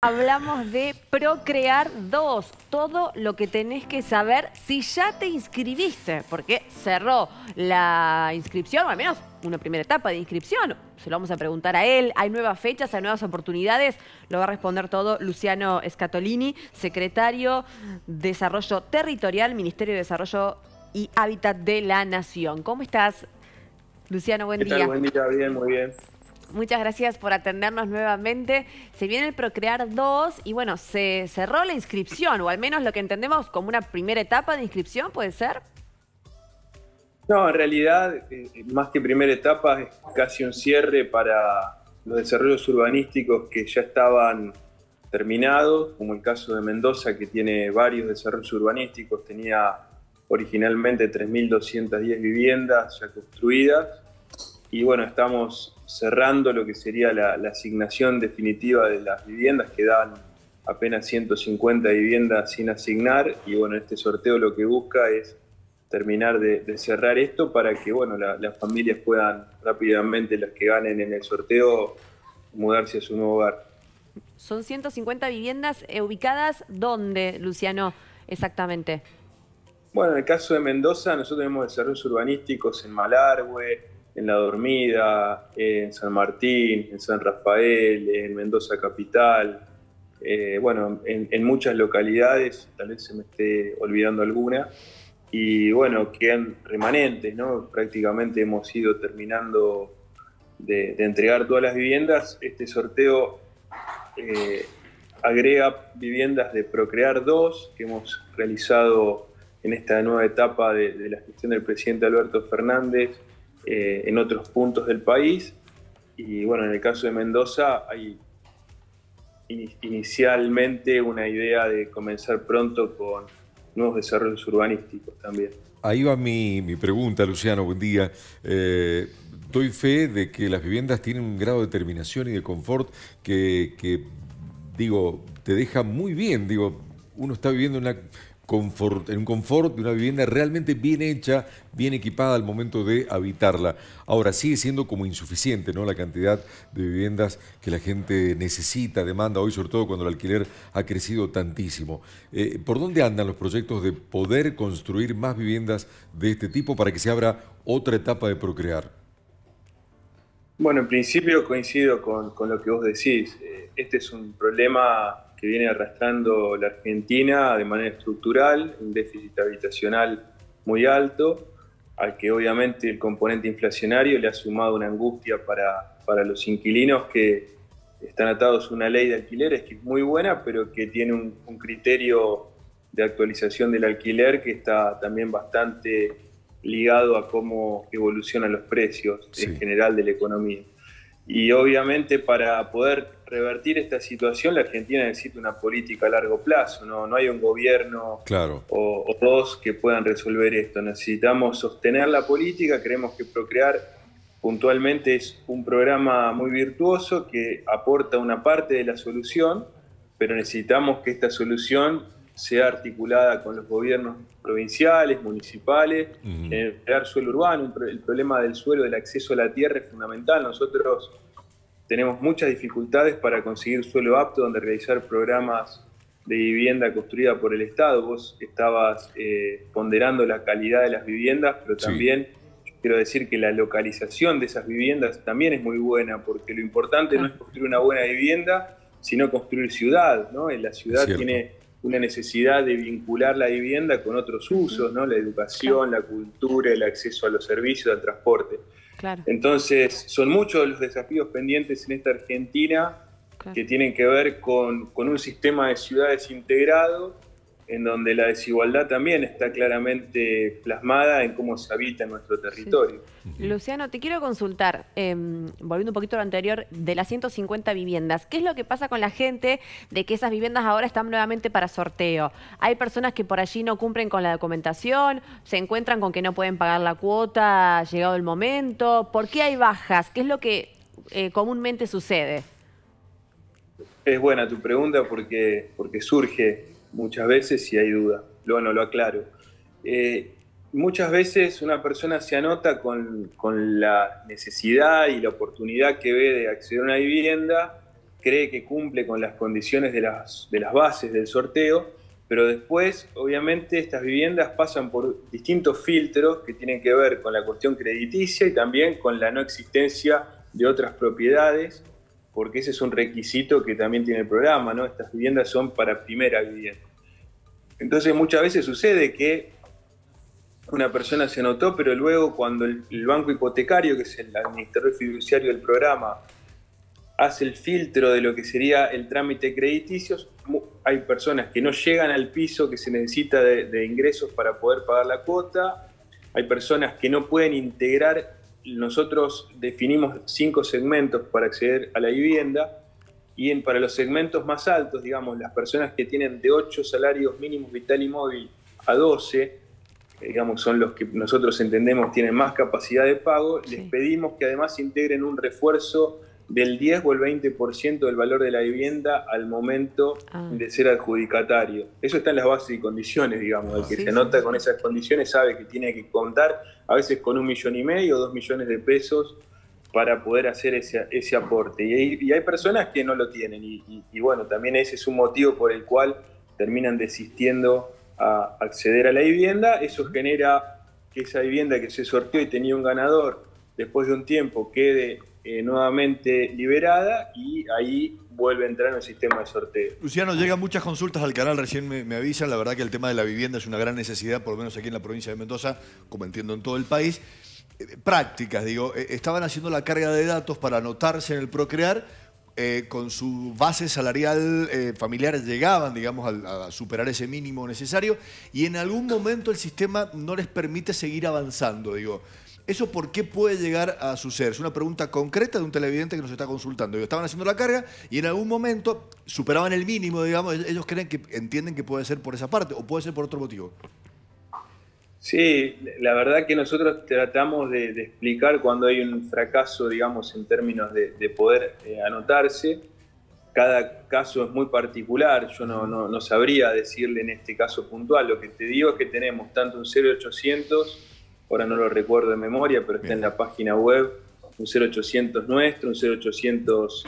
Hablamos de Procrear 2, todo lo que tenés que saber si ya te inscribiste, porque cerró la inscripción, o al menos una primera etapa de inscripción. Se lo vamos a preguntar a él. Hay nuevas fechas, hay nuevas oportunidades. Lo va a responder todo Luciano Scatolini, secretario de Desarrollo Territorial, Ministerio de Desarrollo y Hábitat de la Nación. ¿Cómo estás, Luciano? Buen ¿Qué tal? día. Buen día, bien, muy bien. Muchas gracias por atendernos nuevamente. Se viene el Procrear 2 y bueno, se cerró la inscripción, o al menos lo que entendemos como una primera etapa de inscripción, ¿puede ser? No, en realidad, más que primera etapa, es casi un cierre para los desarrollos urbanísticos que ya estaban terminados, como el caso de Mendoza, que tiene varios desarrollos urbanísticos, tenía originalmente 3.210 viviendas ya construidas, y bueno, estamos cerrando lo que sería la asignación definitiva de las viviendas, quedan apenas 150 viviendas sin asignar, y bueno, este sorteo lo que busca es terminar de cerrar esto para que bueno, las familias puedan rápidamente, las que ganen en el sorteo, mudarse a su nuevo hogar. Son 150 viviendas ubicadas ¿dónde, Luciano, exactamente? Bueno, en el caso de Mendoza, nosotros tenemos desarrollos urbanísticos en Malargüe, en La Dormida, en San Martín, en San Rafael, en Mendoza Capital, bueno, en muchas localidades, tal vez se me esté olvidando alguna, y bueno, quedan remanentes, ¿no? Prácticamente hemos ido terminando de entregar todas las viviendas. Este sorteo eh, agrega viviendas de Procrear 2 que hemos realizado en esta nueva etapa de la gestión del presidente Alberto Fernández en otros puntos del país. Y bueno, en el caso de Mendoza hay inicialmente una idea de comenzar pronto con nuevos desarrollos urbanísticos también. Ahí va mi pregunta, Luciano, buen día. Doy fe de que las viviendas tienen un grado de terminación y de confort digo, te deja muy bien. Digo, uno está viviendo en un confort de una vivienda realmente bien hecha, bien equipada al momento de habitarla. Ahora, sigue siendo como insuficiente, ¿no?, la cantidad de viviendas que la gente necesita, demanda hoy, sobre todo cuando el alquiler ha crecido tantísimo. ¿Por dónde andan los proyectos de poder construir más viviendas de este tipo para que se abra otra etapa de Procrear? Bueno, en principio coincido con lo que vos decís. Este es un problema que viene arrastrando la Argentina de manera estructural, un déficit habitacional muy alto, al que obviamente el componente inflacionario le ha sumado una angustia para los inquilinos que están atados a una ley de alquileres que es muy buena, pero que tiene un criterio de actualización del alquiler que está también bastante ligado a cómo evolucionan los precios en Sí, general de la economía. Y obviamente para poder revertir esta situación la Argentina necesita una política a largo plazo, no hay un gobierno claro. o dos que puedan resolver esto. Necesitamos sostener la política, creemos que Procrear puntualmente es un programa muy virtuoso que aporta una parte de la solución, pero necesitamos que esta solución sea articulada con los gobiernos provinciales, municipales, Ujú. en crear suelo urbano. El problema del suelo, del acceso a la tierra es fundamental. Nosotros tenemos muchas dificultades para conseguir suelo apto donde realizar programas de vivienda construida por el Estado. Vos estabas ponderando la calidad de las viviendas, pero Sí, también quiero decir que la localización de esas viviendas también es muy buena, porque lo importante no Claro. es construir una buena vivienda, sino construir ciudad, ¿no? La es ciudad cierto. tiene una necesidad de vincular la vivienda con otros Ujú. usos, ¿no? La Claro, educación, la cultura, el acceso a los servicios, al transporte. claro, Entonces, son muchos los desafíos pendientes en esta Argentina claro. que tienen que ver con un sistema de ciudades integrado, en donde la desigualdad también está claramente plasmada en cómo se habita en nuestro Sí. territorio. Ujú. Luciano, te quiero consultar, volviendo un poquito a lo anterior, de las 150 viviendas. ¿Qué es lo que pasa con la gente de que esas viviendas ahora están nuevamente para sorteo? Hay personas que por allí no cumplen con la documentación, se encuentran con que no pueden pagar la cuota llegado el momento. ¿Por qué hay bajas? ¿Qué es lo que comúnmente sucede? Es buena tu pregunta porque surge muchas veces y hay duda. Bueno, lo aclaro. Eh, Muchas veces una persona se anota con la necesidad y la oportunidad que ve de acceder a una vivienda, cree que cumple con las condiciones de las bases del sorteo, pero después, obviamente, estas viviendas pasan por distintos filtros que tienen que ver con la cuestión crediticia y también con la no existencia de otras propiedades, porque ese es un requisito que también tiene el programa, ¿no? Estas viviendas son para primera vivienda. Entonces, muchas veces sucede que una persona se anotó, pero luego cuando el banco hipotecario, que es el administrador fiduciario del programa, hace el filtro de lo que sería el trámite crediticio, hay personas que no llegan al piso que se necesita de ingresos para poder pagar la cuota, hay personas que no pueden integrar, nosotros definimos 5 segmentos para acceder a la vivienda, y para los segmentos más altos, digamos, las personas que tienen de 8 salarios mínimos vital y móvil a 12, digamos, son los que nosotros entendemos tienen más capacidad de pago, les pedimos que además integren un refuerzo del 10 o el 20% del valor de la vivienda al momento de ser adjudicatario. Eso está en las bases y condiciones, digamos. El que se anota con esas condiciones sabe que tiene que contar a veces con 1,5 millones o 2 millones de pesos para poder hacer ese aporte. Y hay personas que no lo tienen y bueno, también ese es un motivo por el cual terminan desistiendo a acceder a la vivienda. Eso genera que esa vivienda que se sorteó y tenía un ganador, después de un tiempo quede nuevamente liberada y ahí vuelve a entrar en el sistema de sorteo. Luciano, llegan muchas consultas al canal, recién me avisan, la verdad que el tema de la vivienda es una gran necesidad, por lo menos aquí en la provincia de Mendoza, como entiendo en todo el país. Prácticas, digo, estaban haciendo la carga de datos para anotarse en el Procrear, con su base salarial familiar llegaban, digamos, a superar ese mínimo necesario y en algún momento el sistema no les permite seguir avanzando, digo. ¿Eso por qué puede llegar a suceder? Es una pregunta concreta de un televidente que nos está consultando. Estaban haciendo la carga y en algún momento superaban el mínimo, digamos. Ellos entienden que puede ser por esa parte o puede ser por otro motivo. Sí, la verdad que nosotros tratamos de explicar cuando hay un fracaso, digamos, en términos de poder anotarse. Cada caso es muy particular. Yo no sabría decirle en este caso puntual. Lo que te digo es que tenemos tanto un 0800... ahora no lo recuerdo de memoria, pero está en la página web, un 0800 nuestro, un 0800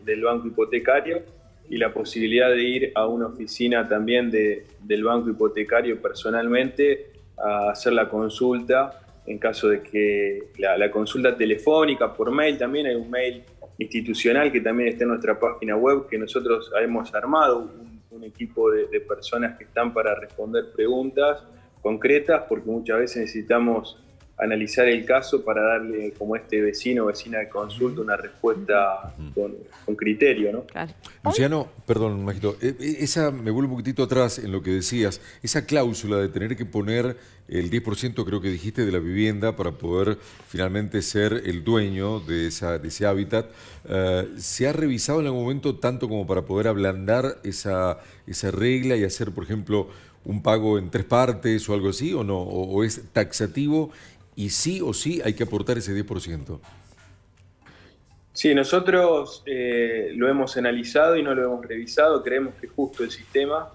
del banco hipotecario, y la posibilidad de ir a una oficina también del banco hipotecario personalmente a hacer la consulta, en caso de que la consulta telefónica, por mail también, hay un mail institucional que también está en nuestra página web, que nosotros hemos armado un equipo de personas que están para responder preguntas concretas, porque muchas veces necesitamos analizar el caso para darle, como este vecino o vecina de consulta, una respuesta con criterio, ¿no? Claro. Luciano, perdón, Majito, esa me vuelve un poquitito atrás en lo que decías, esa cláusula de tener que poner el 10%, creo que dijiste, de la vivienda para poder finalmente ser el dueño de ese hábitat, ¿se ha revisado en algún momento tanto como para poder ablandar esa regla y hacer, por ejemplo, un pago en 3 partes o algo así, o no? ¿O es taxativo y sí o sí hay que aportar ese 10%? Sí, nosotros lo hemos analizado y no lo hemos revisado. Creemos que es justo el sistema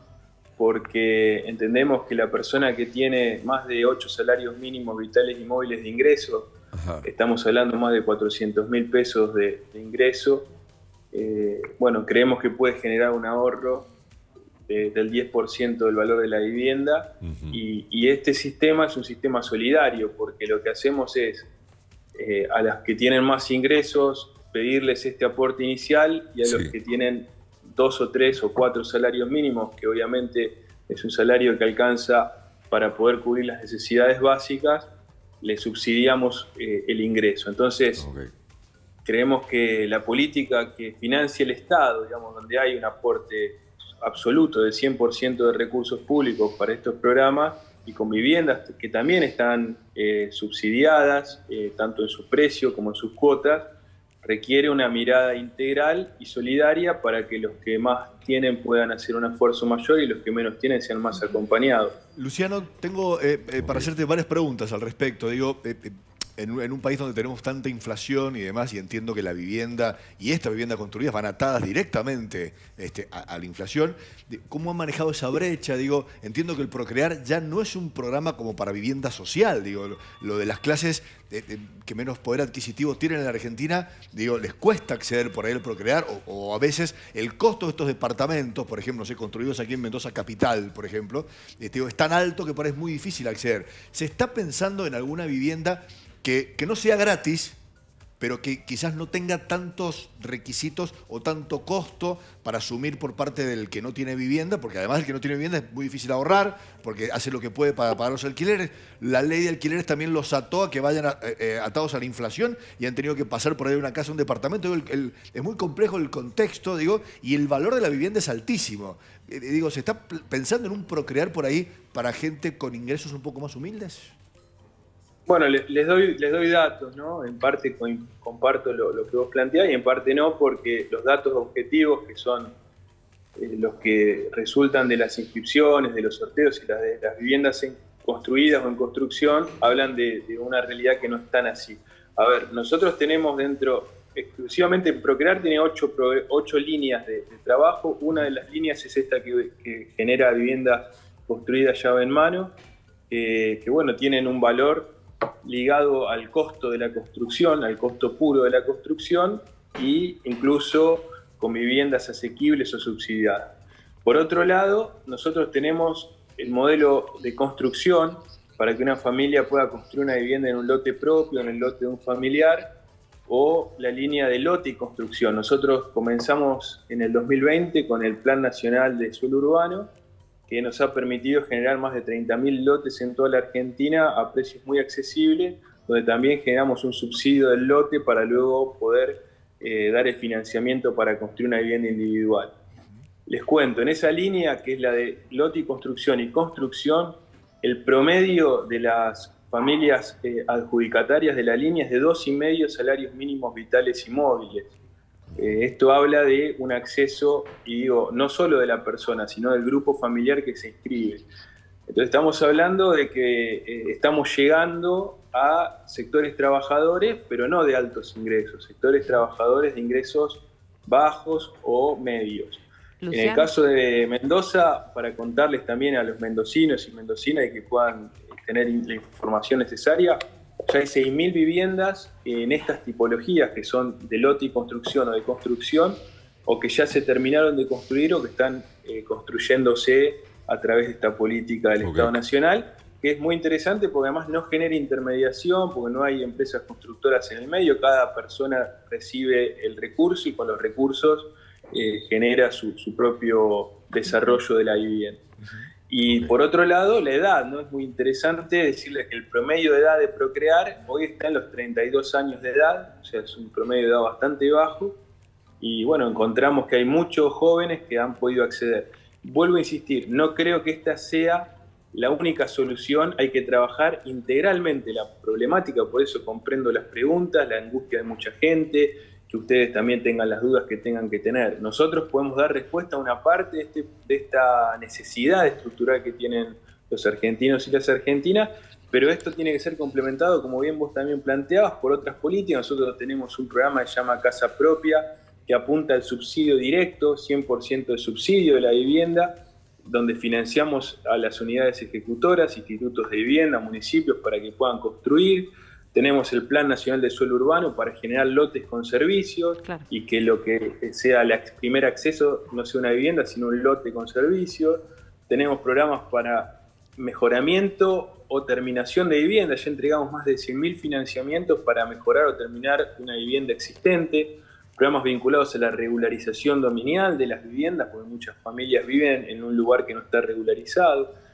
porque entendemos que la persona que tiene más de 8 salarios mínimos vitales y móviles de ingreso, estamos hablando más de 400.000 pesos de ingreso, bueno, creemos que puede generar un ahorro del 10% del valor de la vivienda, y este sistema es un sistema solidario porque lo que hacemos es a las que tienen más ingresos pedirles este aporte inicial, y a los que tienen 2 o 3 o 4 salarios mínimos, que obviamente es un salario que alcanza para poder cubrir las necesidades básicas, le subsidiamos el ingreso. Entonces, creemos que la política que financia el Estado, digamos, donde hay un aporte absoluto del 100% de recursos públicos para estos programas, y con viviendas que también están subsidiadas, tanto en su precio como en sus cuotas, requiere una mirada integral y solidaria para que los que más tienen puedan hacer un esfuerzo mayor y los que menos tienen sean más acompañados. Luciano, tengo para hacerte varias preguntas al respecto. Digo, en un país donde tenemos tanta inflación y demás, y entiendo que la vivienda y esta vivienda construida van atadas directamente a la inflación, ¿cómo han manejado esa brecha? Digo, entiendo que el Procrear ya no es un programa como para vivienda social, digo, lo de las clases que menos poder adquisitivo tienen en la Argentina, digo, les cuesta acceder por ahí al Procrear, o a veces el costo de estos departamentos, por ejemplo, no sé, construidos aquí en Mendoza Capital, por ejemplo, digo, es tan alto que por ahí es muy difícil acceder. ¿Se está pensando en alguna vivienda que no sea gratis, pero que quizás no tenga tantos requisitos o tanto costo para asumir por parte del que no tiene vivienda? Porque además el que no tiene vivienda es muy difícil ahorrar, porque hace lo que puede para pagar los alquileres. La ley de alquileres también los ató a que vayan atados a la inflación y han tenido que pasar por ahí de una casa a un departamento. Es muy complejo el contexto, digo, y el valor de la vivienda es altísimo. Digo, ¿se está pensando en un Procrear por ahí para gente con ingresos un poco más humildes? Bueno, les doy datos, ¿no? En parte comparto lo que vos planteás y en parte no, porque los datos objetivos, que son los que resultan de las inscripciones, de los sorteos y de las viviendas construidas o en construcción, hablan de una realidad que no es tan así. A ver, nosotros tenemos exclusivamente Procrear tiene 8 líneas de trabajo. Una de las líneas es esta que genera viviendas construidas llave en mano, que bueno, tienen un valor ligado al costo de la construcción, al costo puro de la construcción, e incluso con viviendas asequibles o subsidiadas. Por otro lado, nosotros tenemos el modelo de construcción para que una familia pueda construir una vivienda en un lote propio, en el lote de un familiar, o la línea de lote y construcción. Nosotros comenzamos en el 2020 con el Plan Nacional de Suelo Urbano, que nos ha permitido generar más de 30.000 lotes en toda la Argentina a precios muy accesibles, donde también generamos un subsidio del lote para luego poder dar el financiamiento para construir una vivienda individual. Les cuento, en esa línea, que es la de lote y construcción, el promedio de las familias adjudicatarias de la línea es de 2,5 salarios mínimos vitales y móviles. Esto habla de un acceso, y digo, no solo de la persona, sino del grupo familiar que se inscribe. Entonces estamos hablando de que estamos llegando a sectores trabajadores, pero no de altos ingresos, sectores trabajadores de ingresos bajos o medios. Luciano. En el caso de Mendoza, para contarles también a los mendocinos y mendocinas y que puedan tener la información necesaria, ya hay 6.000 viviendas en estas tipologías que son de lote y construcción o de construcción, o que ya se terminaron de construir o que están construyéndose a través de esta política del Estado Nacional, que es muy interesante porque además no genera intermediación, porque no hay empresas constructoras en el medio, cada persona recibe el recurso y con los recursos genera su propio desarrollo de la vivienda. Y por otro lado, la edad, ¿no? Es muy interesante decirles que el promedio de edad de Procrear hoy está en los 32 años de edad, o sea, es un promedio de edad bastante bajo, y bueno, encontramos que hay muchos jóvenes que han podido acceder. Vuelvo a insistir, no creo que esta sea la única solución, hay que trabajar integralmente la problemática, por eso comprendo las preguntas, la angustia de mucha gente, que ustedes también tengan las dudas que tengan que tener. Nosotros podemos dar respuesta a una parte de esta necesidad estructural que tienen los argentinos y las argentinas, pero esto tiene que ser complementado, como bien vos también planteabas, por otras políticas. Nosotros tenemos un programa que se llama Casa Propia, que apunta al subsidio directo, 100% de subsidio de la vivienda, donde financiamos a las unidades ejecutoras, institutos de vivienda, municipios para que puedan construir. Tenemos el Plan Nacional de Suelo Urbano para generar lotes con servicios, claro, y que lo que sea el primer acceso no sea una vivienda, sino un lote con servicios. Tenemos programas para mejoramiento o terminación de vivienda. Ya entregamos más de 100.000 financiamientos para mejorar o terminar una vivienda existente. Programas vinculados a la regularización dominial de las viviendas, porque muchas familias viven en un lugar que no está regularizado.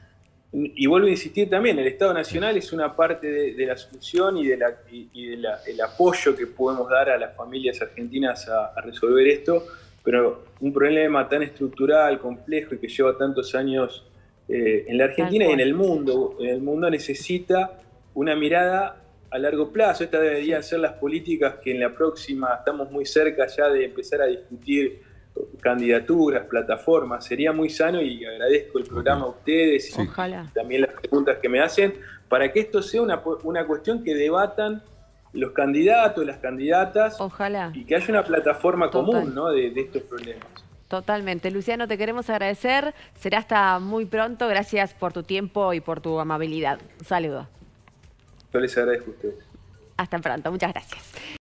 Y vuelvo a insistir también, el Estado Nacional es una parte de la solución y el apoyo que podemos dar a las familias argentinas a resolver esto, pero un problema tan estructural, complejo y que lleva tantos años en la Argentina y en el mundo necesita una mirada a largo plazo. Estas deberían ser las políticas que en la próxima, estamos muy cerca ya de empezar a discutir candidaturas, plataformas. Sería muy sano y agradezco el programa a ustedes y también las preguntas que me hacen para que esto sea una cuestión que debatan los candidatos, las candidatas, Ojalá. y que haya una plataforma Total. común, ¿no? de estos problemas. Totalmente. Luciano, te queremos agradecer. Será hasta muy pronto. Gracias por tu tiempo y por tu amabilidad. Un saludo. Yo les agradezco a ustedes. Hasta pronto. Muchas gracias.